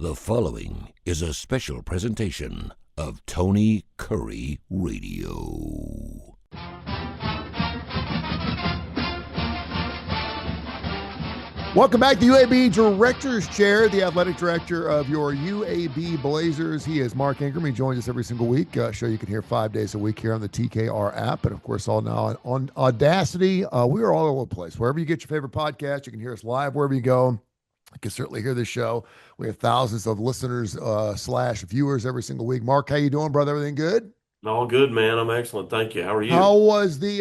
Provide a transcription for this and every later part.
The following is a special presentation of Tony Curry Radio. Welcome back to UAB Director's Chair, the athletic director of your UAB Blazers. He is Mark Ingram. He joins us every single week. Show you can hear 5 days a week here on the TKR app, and of course, all now on Audacity. We are all over the place. Wherever you get your favorite podcast, you can hear us live wherever you go. You can certainly hear this show. We have thousands of listeners slash viewers every single week. Mark, how you doing, brother? Everything good? All good, man. I'm excellent. Thank you. How are you? How was the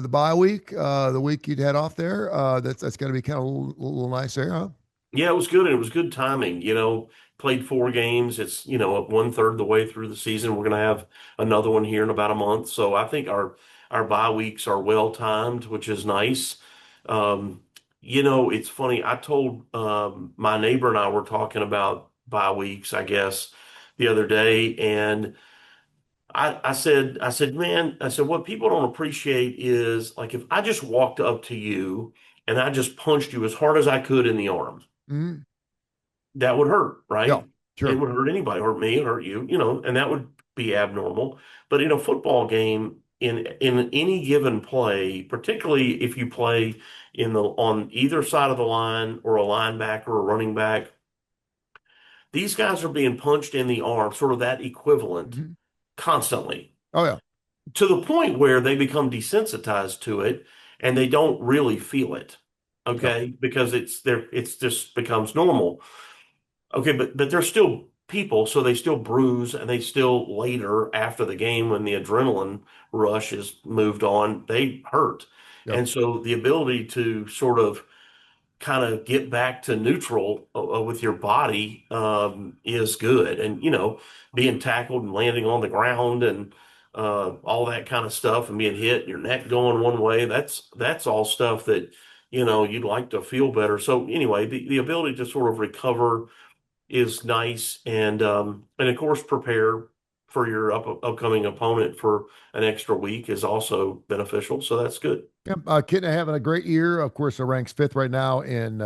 bye week? The week you'd had off there. That's going to be kind of a little nice there, huh? Yeah, it was good, and it was good timing. Played 4 games. It's, one third the way through the season. We're going to have another one here in about a month. So I think our bye weeks are well timed, which is nice. It's funny. I told my neighbor and I were talking about bye weeks, I guess, the other day, and I said, man, what people don't appreciate is like if I just walked up to you and I just punched you as hard as I could in the arm, Mm-hmm. that would hurt, Yeah, right? It sure. would hurt anybody, hurt me, hurt you, and that would be abnormal. But in a football game, in any given play, particularly if you play on either side of the line or a linebacker or a running back, these guys are being punched in the arm, sort of that equivalent, Mm-hmm. constantly, Oh yeah. to the point where they become desensitized to it and they don't really feel it. Yeah. Okay, because it's just becomes normal. Okay, but they're still people, so they still bruise and they still later after the game when the adrenaline rush is moved on, they hurt. Yep. And so the ability to sort of kind of get back to neutral with your body is good. And, being tackled and landing on the ground and all that kind of stuff and being hit and your neck going one way, that's all stuff that, you'd like to feel better. So anyway, the ability to sort of recover is nice. And of course, prepare for your upcoming opponent for an extra week is also beneficial. So that's good. Yep. Kitna having a great year. Of course, ranks fifth right now in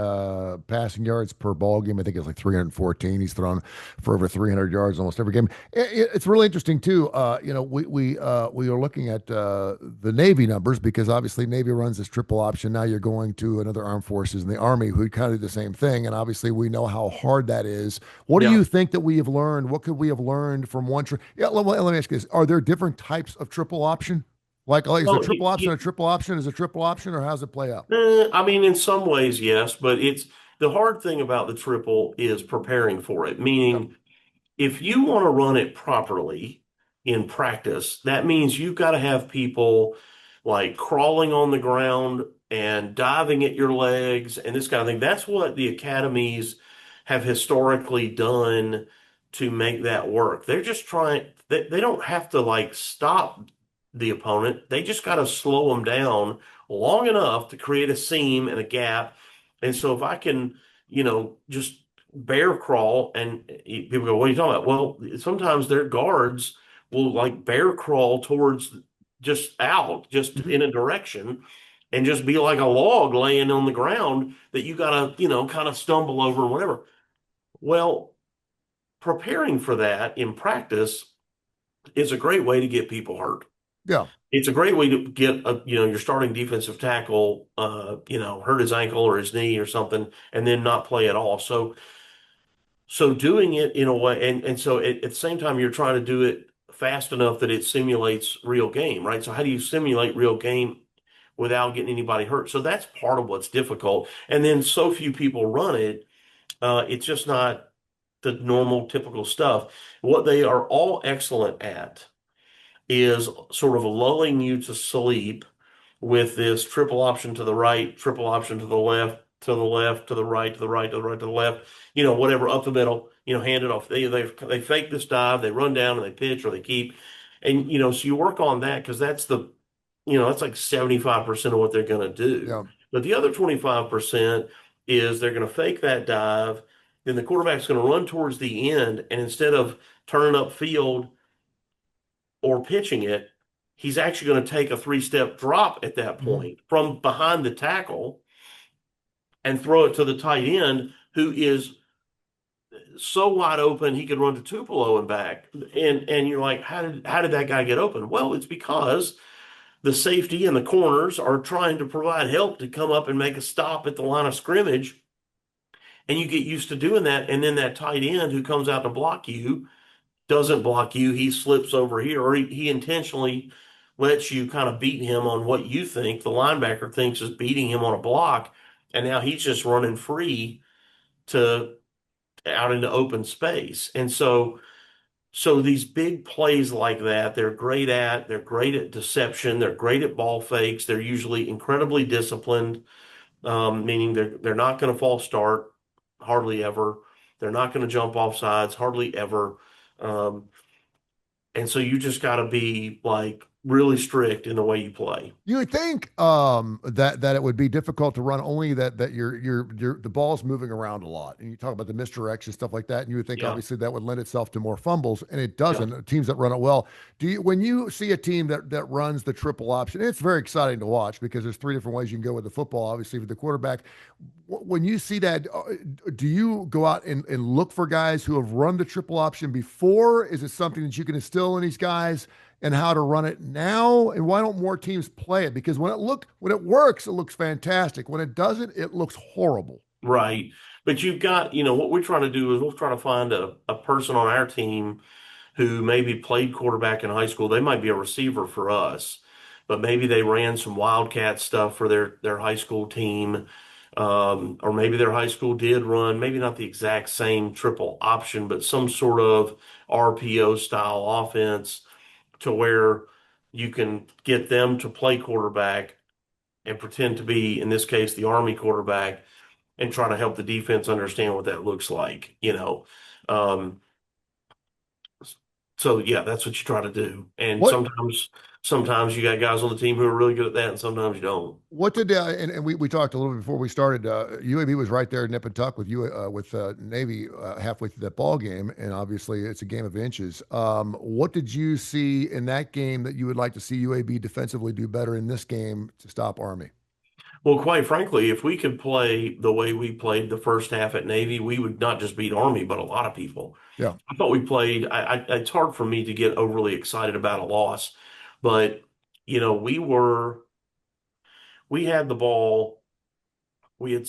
passing yards per ball game. I think it's like 314. He's thrown for over 300 yards almost every game. It's really interesting too. We are looking at the Navy numbers because obviously Navy runs this triple option. Now you're going to another armed forces in the Army who kind of do the same thing, and obviously we know how hard that is. What do Yeah. you think that we have learned? What could we have learned from one? Yeah, let me ask you this: are there different types of triple option? Like is a Well, triple option a triple option? Is a triple option, or how's it play out? I mean, in some ways, yes, but it's the hard thing about the triple is preparing for it. Yep. Meaning, if you want to run it properly in practice, that means you've got to have people like crawling on the ground and diving at your legs and this kind of thing. That's what the academies have historically done to make that work. They're just trying, they don't have to like stop the opponent. They just got to slow them down long enough to create a seam and a gap. And so if I can, just bear crawl and people go, what are you talking about? Well, sometimes their guards will like bear crawl towards just Mhm. in a direction and just be like a log laying on the ground that you gotta, kind of stumble over or whatever. Well, preparing for that in practice is a great way to get people hurt. Yeah. It's a great way to get your starting defensive tackle, hurt his ankle or his knee or something, and then not play at all. So doing it in a way, and so at the same time, you're trying to do it fast enough that it simulates real game, right? So how do you simulate real game without getting anybody hurt? So that's part of what's difficult. And then so few people run it, it's just not the normal, typical stuff. What they are all excellent at is sort of lulling you to sleep with this triple option to the right, triple option to the left, to the left, to the right, to the right, to the right, to the left, whatever up the middle, hand it off. They fake this dive, they run down and they pitch or they keep. And so you work on that because that's like 75% of what they're going to do. Yeah. But the other 25% is they're going to fake that dive, then the quarterback's going to run towards the end, and instead of turning upfield or pitching it, he's actually going to take a 3-step drop at that Mhm. point from behind the tackle and throw it to the tight end who is so wide open he could run to Tupelo and back. And you're like, how did that guy get open? Well, it's because the safety and the corners are trying to provide help to come up and make a stop at the line of scrimmage. And you get used to doing that. And then that tight end who comes out to block you doesn't block you. He slips over here, or he intentionally lets you kind of beat him on what you think the linebacker thinks is beating him on a block. And now he's just running free to out into open space. And so these big plays like that, they're great at. They're great at deception. They're great at ball fakes. They're usually incredibly disciplined, meaning they're not going to false start hardly ever. They're not going to jump off sides hardly ever. Um, and so you just got to be like really strict in the way you play. You would think that it would be difficult to run only that your the ball's moving around a lot, and you talk about the misdirection stuff like that, and you would think Yeah, obviously that would lend itself to more fumbles, and it yeah. doesn't. Teams that run it well, do you when you see a team that runs the triple option, it's very exciting to watch because there's three different ways you can go with the football. Obviously, with the quarterback, when you see that, do you go out and look for guys who have run the triple option before? Is it something that you can instill in these guys? And how to run it now, and why don't more teams play it? Because when it works, it looks fantastic. When it doesn't, it looks horrible. Right. But you've got, what we're trying to do is we're trying to find a person on our team who maybe played quarterback in high school. They might be a receiver for us, but maybe they ran some Wildcat stuff for their high school team. Or maybe their high school did run, maybe not the exact same triple option, but some sort of RPO style offense to where you can get them to play quarterback and pretend to be, in this case, the Army quarterback and try to help the defense understand what that looks like. Um, so yeah, that's what you try to do. And What sometimes you got guys on the team who are really good at that, and sometimes you don't. what did and we talked a little bit before we started. UAB was right there nip and tuck with you with Navy halfway through that ball game, and obviously it's a game of inches. What did you see in that game that you would like to see UAB defensively do better in this game to stop Army? Well, quite frankly, if we could play the way we played the first half at Navy, we would not just beat Army, but a lot of people. Yeah. I thought we played. It's hard for me to get overly excited about a loss, but we had the ball. We had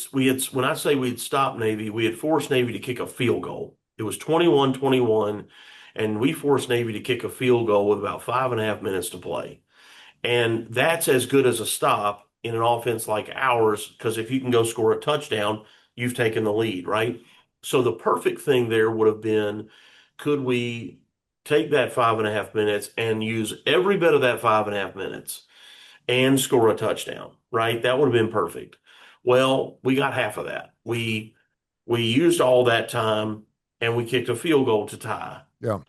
when I say we'd stopped Navy, we had forced Navy to kick a field goal. It was 21-21, and we forced Navy to kick a field goal with about 5.5 minutes to play. And that's as good as a stop in an offense like ours, because if you can go score a touchdown, you've taken the lead, right? So the perfect thing there would have been, could we take that 5.5 minutes and use every bit of that 5.5 minutes and score a touchdown, right? That would have been perfect. Well, we got half of that. We used all that time and we kicked a field goal to tie. Yeah.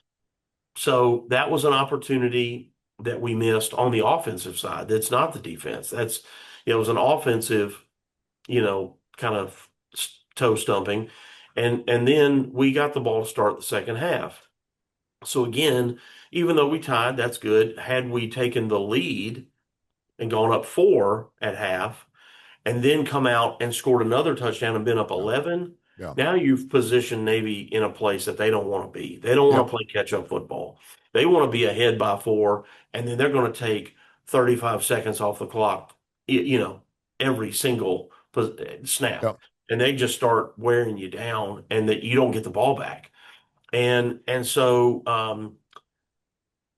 So that was an opportunity that we missed on the offensive side. That's not the defense. It was an offensive, kind of toe stumping. And then we got the ball to start the second half. So again, even though we tied, that's good. Had we taken the lead and gone up 4 at half, and then come out and scored another touchdown and been up Yeah. 11, Yeah. now you've positioned Navy in a place that they don't want to be. They don't want Yep. to play catch up football. They want to be ahead by 4, and then they're going to take 35 seconds off the clock, every single snap. Yep. And they just start wearing you down and that you don't get the ball back. And so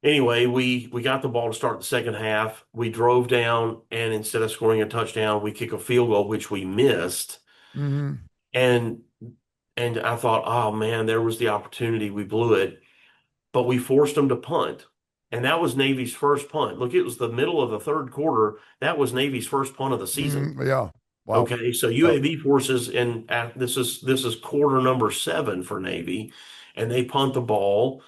anyway, we got the ball to start the second half. We drove down, and instead of scoring a touchdown, we kick a field goal, which we missed. Hmm. And and I thought, oh man, there was the opportunity. We blew it, but we forced them to punt. And that was Navy's first punt. Look, it was the middle of the third quarter. That was Navy's first punt of the season. Hmm. Yeah. Wow. Okay, so Yep. UAB forces, and this is quarter number 7 for Navy, and they punt the ball.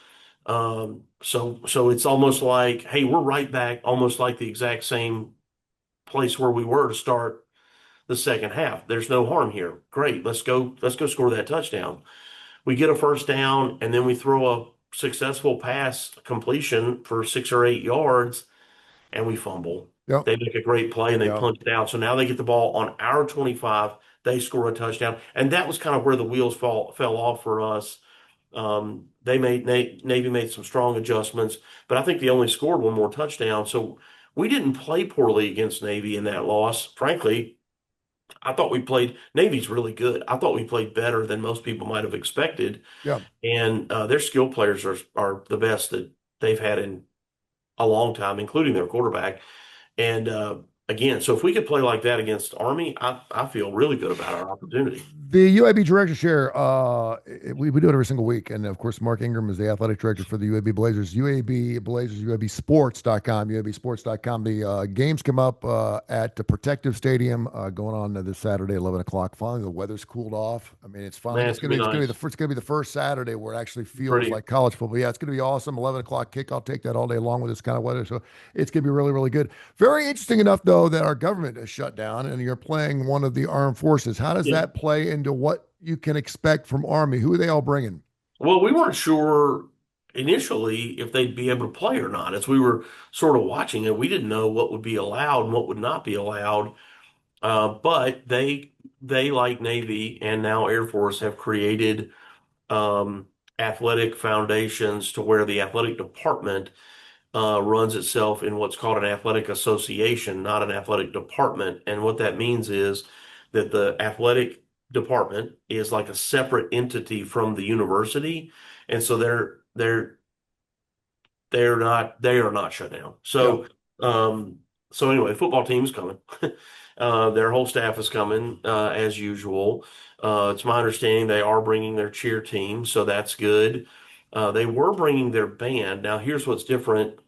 So it's almost like, hey, we're right back, almost like the exact same place where we were to start the second half. There's no harm here. Great, let's go score that touchdown. We get a first down, and then we throw a successful pass completion for 6 or 8 yards, and we fumble. Yep. They make a great play and they Yeah. punch it out. So now they get the ball on our 25. they score a touchdown, and that was kind of where the wheels fell off for us. They made Navy made some strong adjustments, but I think they only scored one more touchdown. So we didn't play poorly against Navy in that loss. Frankly, I thought we played Navy's really good. I thought we played better than most people might have expected, Yeah. and their skill players are the best that they've had in a long time, including their quarterback. And again, so if we could play like that against Army, I feel really good about our opportunity. The UAB director share, we do it every single week. And of course, Mark Ingram is the athletic director for the UAB Blazers. UAB Blazers, UABsports.com, UABsports.com. The games come up at the Protective Stadium going on this Saturday, 11 o'clock. Finally, the weather's cooled off. I mean, it's finally, Man, it's gonna be nice. it's gonna be the first Saturday where it actually feels Pretty. like college football. Yeah, it's gonna be awesome. 11 o'clock kick. I'll take that all day long with this kind of weather. So it's gonna be really, really good. Very interesting enough, though, that our government is shut down and you're playing one of the armed forces. How does Yeah. that play into what you can expect from Army? Who are they all bringing? Well, we weren't sure initially if they'd be able to play or not. As we were sort of watching it, we didn't know what would be allowed and what would not be allowed. But they like Navy and now Air Force have created um, athletic foundations to where the athletic department runs itself in what's called an athletic association, not an athletic department. And what that means is that the athletic department is like a separate entity from the university, and so they are not shut down. Yeah. So anyway, the football team's coming. Their whole staff is coming as usual. It's my understanding they are bringing their cheer team, so that's good. They were bringing their band. Now, here's what's different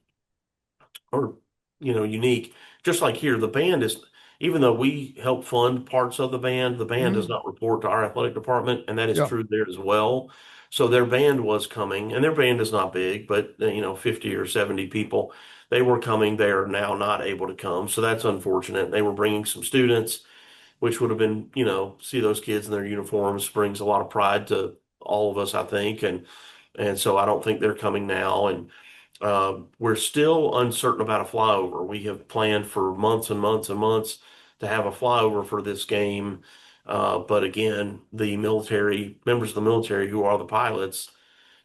or unique. Just like here, the band is, even though we help fund parts of the band does Hmm. not report to our athletic department, and that is Yeah. true there as well. So their band was coming, and their band is not big, but 50 or 70 people. They were coming. They are now not able to come, so that's unfortunate. They were bringing some students, which would have been, see those kids in their uniforms brings a lot of pride to all of us, I think, and so I don't think they're coming now, and we're still uncertain about a flyover. We have planned for months and months and months to have a flyover for this game. But again, the military, members of the military who are the pilots,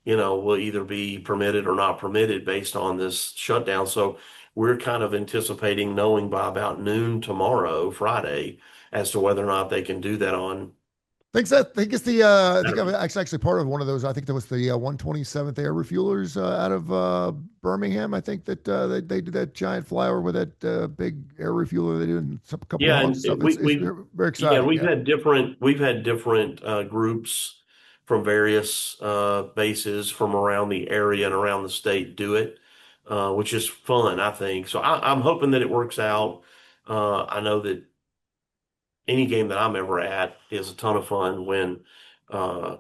will either be permitted or not permitted based on this shutdown. So we're kind of anticipating knowing by about noon tomorrow, Friday, as to whether or not they can do that on Think it's the I think I'm Saturday. actually part of one of those. I think that was the 127th Air Refuelers out of Birmingham. I think that they did that giant flyover with that big air refueler they did and some couple of Yeah, launch and stuff. It's very yeah, exciting. Yeah. we've had different groups from various bases from around the area and around the state do it, which is fun, I think. So I'm hoping that it works out. I know that any game that I'm ever at is a ton of fun uh,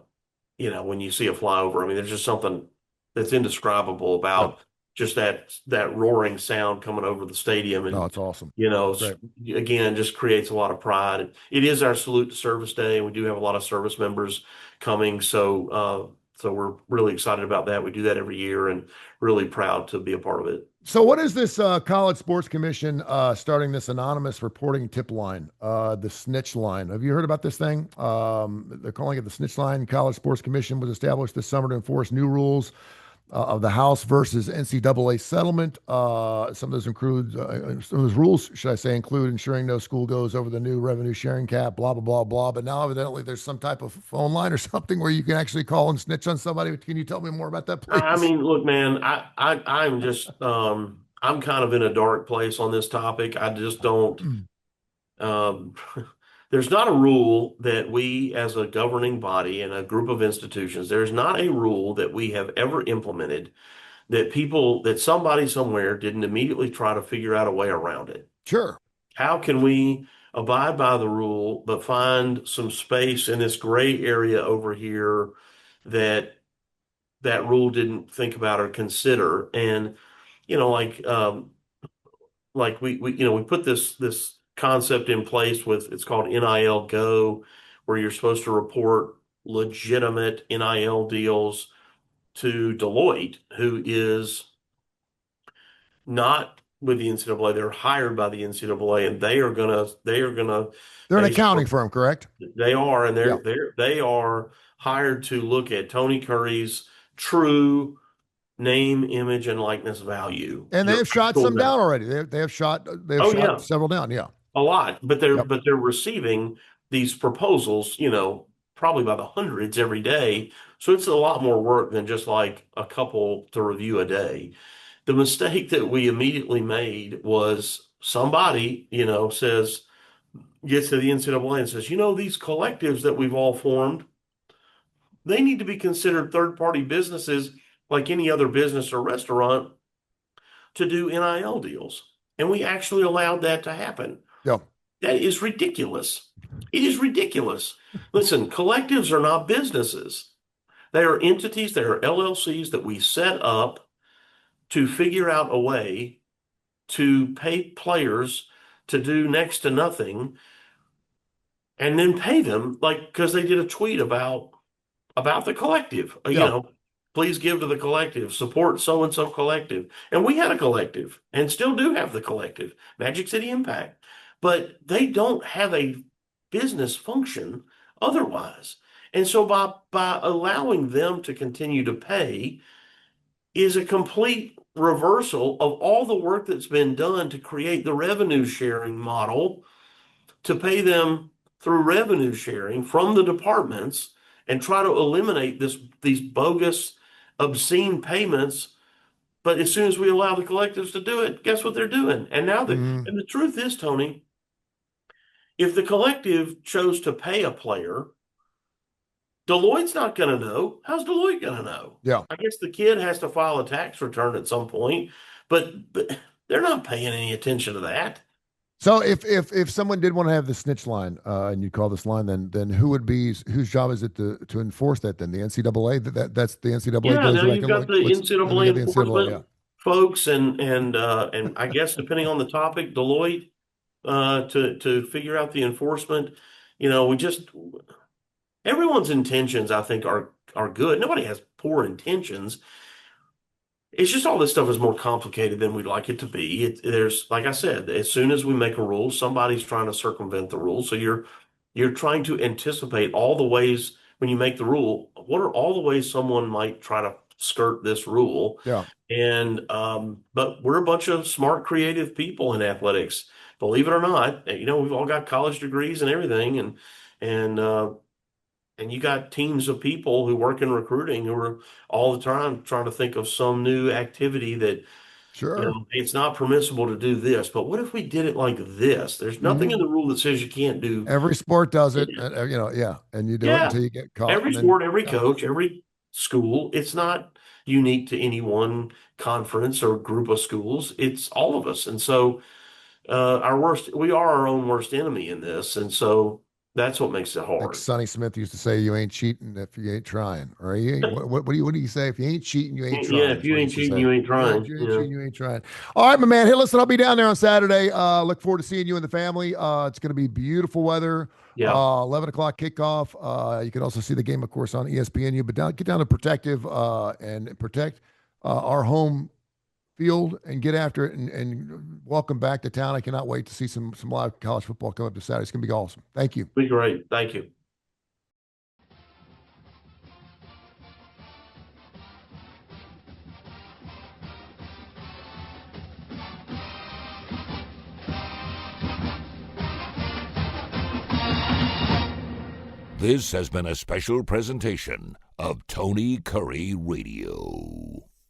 when you see a flyover. I mean, there's just something that's indescribable Yep. about just that roaring sound coming over the stadium, No, and it's awesome. s- Great. again, just creates a lot of pride. It is our salute to service day, and we do have a lot of service members coming, so we're really excited about that. We do that every year, and really proud to be a part of it. So, what is this College Sports Commission starting this anonymous reporting tip line, the snitch line? Have you heard about this thing? They're calling it the snitch line. College Sports Commission was established this summer to enforce new rules of the House versus NCAA settlement. Some of those rules, should I say, include ensuring no school goes over the new revenue sharing cap, blah, blah, blah, blah. But now, evidently, there's some type of phone line or something where you can actually call and snitch on somebody. Can you tell me more about that, I please? mean, look, man, I'm just I'm kind of in a dark place on this topic. I just don't um there's not a rule that we as a governing body and a group of institutions, there's not a rule that we have ever implemented that somebody somewhere didn't immediately try to figure out a way around it. Sure. How can we abide by the rule but find some space in this gray area over here that that rule didn't think about or consider? And you know, like we put this concept in place with, it's called NIL Go, where you're supposed to report legitimate NIL deals to Deloitte, who is not with the NCAA. They're hired by the NCAA, and they are gonna They're an accounting firm, correct? they are, and Yeah. they are hired to look at Tony Curry's true name, image, and likeness value. And they Your have shot actual some value. down already. They have Oh shot yeah, several down. Yeah. a lot. But Yep. they're receiving these proposals, probably by the hundreds every day. So it's a lot more work than just like a couple to review a day. The mistake that we immediately made was somebody, says, gets to the NCAA and says, these collectives that we've all formed, they need to be considered third-party businesses like any other business or restaurant to do NIL deals. And we actually allowed that to happen. Yeah. That is ridiculous. It is ridiculous. Listen, collectives are not businesses. They are entities, they are LLCs that we set up to figure out a way to pay players to do next to nothing and then pay them like because they did a tweet about the collective. Yeah. Please give to the collective, support so and so collective. And we had a collective and still do have the collective, Magic City Impact. But they don't have a business function otherwise. And so by allowing them to continue to pay is a complete reversal of all the work that's been done to create the revenue sharing model to pay them through revenue sharing from the departments and try to eliminate these bogus, obscene payments. But as soon as we allow the collectives to do it, guess what they're doing? And now Mhm. and the truth is, Tony, if the collective chose to pay a player, Deloitte's not going to know. How's Deloitte going to know? Yeah. I guess the kid has to file a tax return at some point, but they're not paying any attention to that. So if someone did want to have the snitch line, and you call this line, then whose job is it to enforce that? Then the NCAA. That's the NCAA Yeah, goes now back you've and got the then we NCAA got the NCAA. Yeah. enforcement folks and I guess depending on the topic, Deloitte to figure out the enforcement. We just everyone's intentions I think are good. Nobody has poor intentions. It's just all this stuff is more complicated than we'd like it to be. There's, like I said, as soon as we make a rule, somebody's trying to circumvent the rule. So you're trying to anticipate all the ways when you make the rule. What are all the ways someone might try to skirt this rule? Yeah. And but we're a bunch of smart, creative people in athletics. Believe it or not, we've all got college degrees and everything, and you got teams of people who work in recruiting who are all the time trying to think of some new activity that, Sure. it's not permissible to do this, but what if we did it like this? There's nothing in Hmm. the rule that says you can't do Every sport does it. it. Yeah, and you do it Yeah. until you get caught, Every and then sport, every yeah, coach, every school, it's not unique to any one conference or group of schools. It's all of us. And so we are our own worst enemy in this. And so that's what makes it like hard. Sonny Smith used to say, "You ain't cheating if you ain't trying." Or you ain't, what do you say? If you ain't cheating, you ain't Yeah, trying. if Is you what he ain't used to cheating, say. you ain't Yeah, if trying. you ain't Yeah. cheating, you ain't trying. All right, my man. Hey, listen, I'll be down there on Saturday. Look forward to seeing you and the family. It's going to be beautiful weather. Yeah. 11 o'clock kickoff. You can also see the game, of course, on ESPNU. But get down to Protective and protect our home field and get after it and welcome back to town. I cannot wait to see some live college football come up this Saturday. It's going to be awesome. Thank you. Be great. Thank you. This has been a special presentation of Tony Curry Radio.